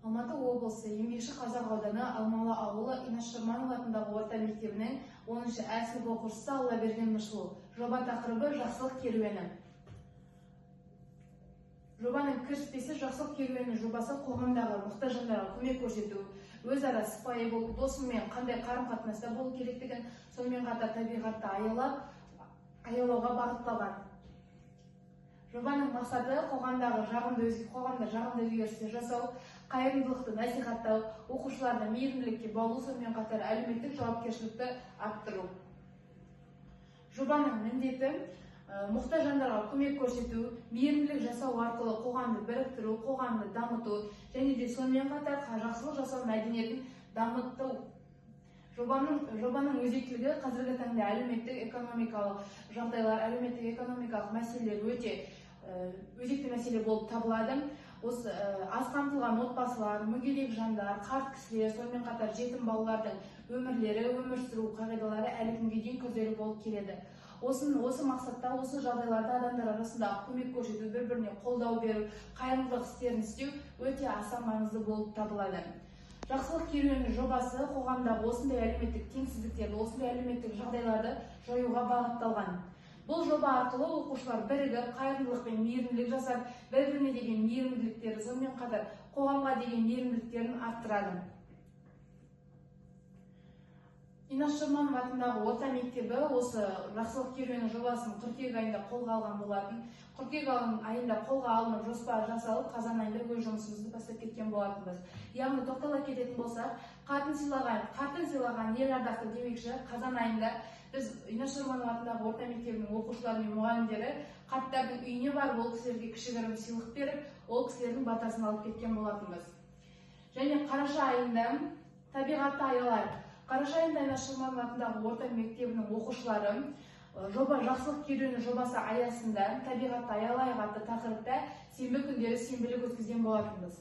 Алматы облысы Еңбекші Қазақ ауданы Алмалы ауылы Инаш Шырманов атындағы орта мектебінің 10-шы А сынып оқушысы Аллаберген Нұрсұлу. Жоба тақырыбы жақсылық керуені. Жобаның кіріспесі жақсылық керуені жобасы қоғамдағы мұқтаж жандарға көмек көрсету, өзара сыпайы болу, досымен қандай қарым-қатынаста болу керектігін, сонымен қатар табиғатты аялауға бағытталған. Жобаның мақсаты қоғамда жағымды өзгерістер жасау, қайырымдылықты насихаттау, оқушыларды мейірімділікке баулу, сонымен қатар әлеуметтік жауапкершілікті арттыру. Жобаның міндеті мұқтаж жандарға көмек көрсету, мейірімділік жасау арқылы қоғамды біріктіру, қоғамды дамыту және де сонымен қатар жақсылық жасау мәдениетін дамыту. Жобаның өзектілігі қазіргі таңда әлеуметтік экономикалық жағдайлар, әлеуметтік экономикалық мәселелер өте өзекті мәселе болып табылады. Осы аз қамтылған отбасылар, мүгедек жандар, қарт кісілер, сонымен қатар жетім балалардың өмірлері, өмір сүру қағидалары әлі күнге дейін күрделі болып келеді. Осы мақсатта, осы жағдайларда адамдар арасында көмек көрсету, бір-біріне қолдау беру, қайырымдылық істерін істеу өте аса маңызды болып табылады. Жақсылық керуені жобасы қоғамдағы осындай әлеуметтік теңсіздіктерді, осындай әлеуметтік жағдайларды жоюға бағытталған. Бұл жоба арқылы оқушылар бірігіп, қайырымдылық пен мейірімділік жасап, бір-біріне деген мейірімділіктерді, сонымен қатар қоғамға деген мейірімділіктерін арттырады. Инаш Шырманов атындағы орта мектебі осы жақсылық керуені жобасын қыркүйек айында қолға алған болатын. Қыркүйек айында қолға алынып, жоспар жасалып, қазан айында өз жұмысымызды бастап кеткен болатынбыз. Яғни тоқтала кететін болсақ, қатын сыйлаған ел ардақты демекші, қазан айында біз Инаш Шырманов атындағы орта мектебінің оқушылары мен мұғалімдері қарттардың үйіне барып, ол кісілерге кішігірім сыйлық беріп, ол кісілердің батасын алып кеткен болатынбыз. Және қараша айында табиғатты аялар. Қараша айында Инаш Шырманов атындағы орта мектебінің оқушылары жоба жақсылық керуені жобасы аясында табиғатты аялайық атты тақырыпта сенбі күндері сенбілік өткізген болатынбыз.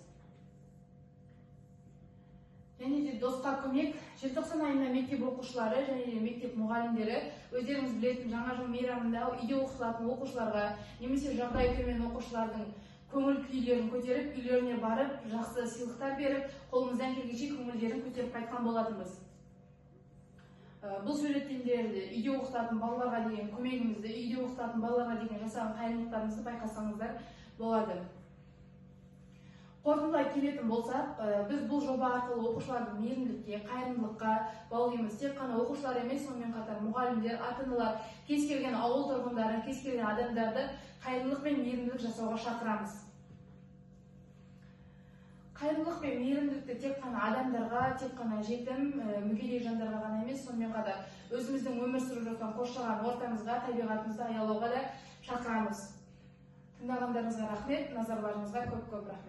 Және де досқа көмек. Желтоқсан айында мектеп оқушылары және де мектеп мұғалімдері өздеріңіз білетін жаңа жыл мейрамында үйде оқытылатын оқушыларға немесе жағдайы төмен оқушылардың көңіл күйлерін көтеріп, үйлеріне барып, жақсы сыйлықтар беріп, қолымыздан келгенше көңілдерін көтеріп қайтқан болатынбыз. Бұл суреттемелерді үйде оқытатын балаларға деген көмегімізді, үйде оқытатын балаларға деген жасаған қайырымдылықтарымызды байқасаңыздар болады. Қорытындылай келетін болсақ, біз бұл жоба арқылы оқушылардың мейірімділікке, қайырымдылыққа баулимыз. Тек қана оқушылар емес, сонымен қатар мұғалімдер, ата-аналар, кез келген ауыл тұрғындары, кез келген адамдарды қайырымдылық пен мейірімділік жасауға шақырамыз. Қайырымдылық пен мейірімділікті тек қана адамдарға, тек қана жетім, мүгедек жандарға ғана емес, сонымен қатар өзіміздің өмір сүріп жатқан қоршаған ортамызға, табиғатымызды аялауға да шақырамыз. Тыңдағандарыңызға рахмет, назарларыңызға көп-көп рахмет.